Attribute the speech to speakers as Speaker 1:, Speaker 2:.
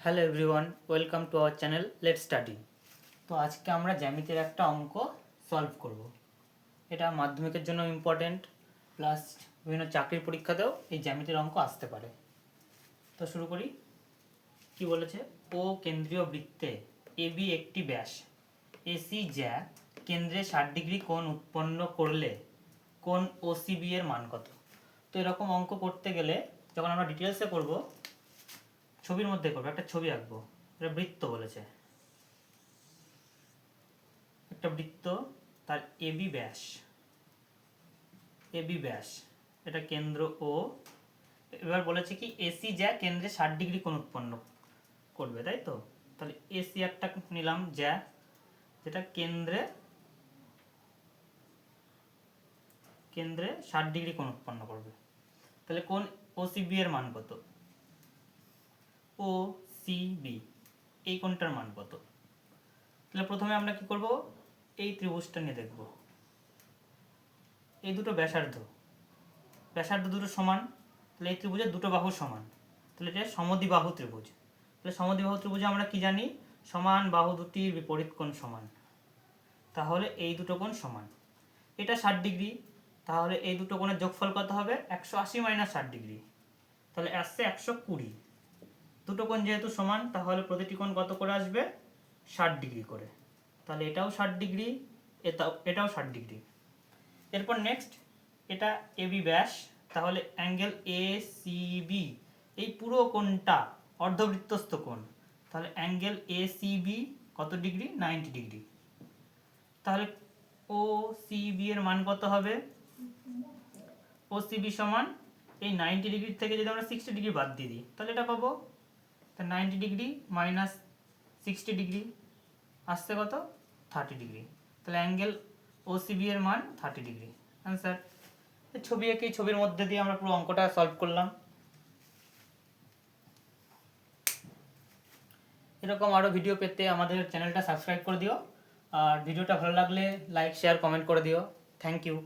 Speaker 1: Hello everyone, welcome to our channel let's study. তো আজকে আমরা জ্যামিতির একটা অঙ্ক সলভ করব। এটা মাধ্যমিকের জন্য ইম্পর্টেন্ট, প্লাস বিভিন্ন চাকরির পরীক্ষাতেও এই জ্যামিতির অঙ্ক আসতে পারে। তো শুরু করি। কি বলেছে? ও কেন্দ্রীয় বৃত্তে এবি একটি ব্যাস, এসি জ্যা কেন্দ্রে 60 ডিগ্রি কোণ উৎপন্ন করলে কোণ ওসিবি এর মান কত? তো এরকম অঙ্ক করতে গেলে যখন আমরা ডিটেলসে করব, ছবির মধ্যে করবো, একটা ছবি আঁকবো। এটা বৃত্ত বলেছে, একটা বৃত্ত, তার এবি ব্যাস, এটা কেন্দ্র ও। এবার বলেছে কি এসি যা কেন্দ্রে 60 ডিগ্রি কোণ উৎপন্ন করবে, তাই তো? তাহলে এসি একটা নিলাম যা, যেটা কেন্দ্রে 60 ডিগ্রি কোণ উৎপন্ন করবে। তাহলে কোণ ওসিবি এর মান কত? ও সিবি এই কোণটার মান কত? তাহলে প্রথমে আমরা কি করব, এই ত্রিভুজটা নিয়ে দেখব। এই দুটো ব্যাসার্ধ দুটো সমান, তাহলে এই ত্রিভুজের দুটো বাহু সমান, তাহলে এটা সমদ্বিবাহু ত্রিভুজ। তাহলে সমদ্বিবাহু ত্রিভুজে আমরা কি জানি? সমান বাহু দুটির বিপরীত কোণ সমান, তাহলে এই দুটো কোণ সমান। এটা 60 ডিগ্রি, তাহলে এই দুটো কোণের যোগফল কত হবে? 180 মাইনাস 60 ডিগ্রি, তাহলে আসছে 120। দুটো কোণ যেহেতু সমান, তাহলে প্রতিটি কোণ কত করে আসবে? 60 ডিগ্রি করে। তাহলে এটাও 60 ডিগ্রি, এটাও 60 ডিগ্রি। এরপর নেক্সট, এটা এবি ব্যাস, তাহলে অ্যাঙ্গেল এ সি বি, এই পুরো কোণটা অর্ধবৃত্তস্থ কোণ, তাহলে অ্যাঙ্গেল এ সি বি কত ডিগ্রি? 90 ডিগ্রি। তাহলে ও সি বি এর মান কত হবে? ও সি বি সমান এই 90 ডিগ্রি থেকে যদি আমরা 60 ডিগ্রি বাদ দিয়ে দিই, তাহলে এটা পাবো। তা 90 ডিগ্রি মাইনাস 60 ডিগ্রি আসছে কত? 30 ডিগ্রি। তাহলে অ্যাঙ্গেল ও সি বি এর মান 30 ডিগ্রি। অ্যান্সার। ছবি এঁকে ছবির মধ্যে দিয়ে আমরা পুরো অঙ্কটা সলভ করলাম। এরকম আরও ভিডিও পেতে আমাদের চ্যানেলটা সাবস্ক্রাইব করে দিও, আর ভিডিওটা ভালো লাগলে লাইক শেয়ার কমেন্ট করে দিও। Thank you.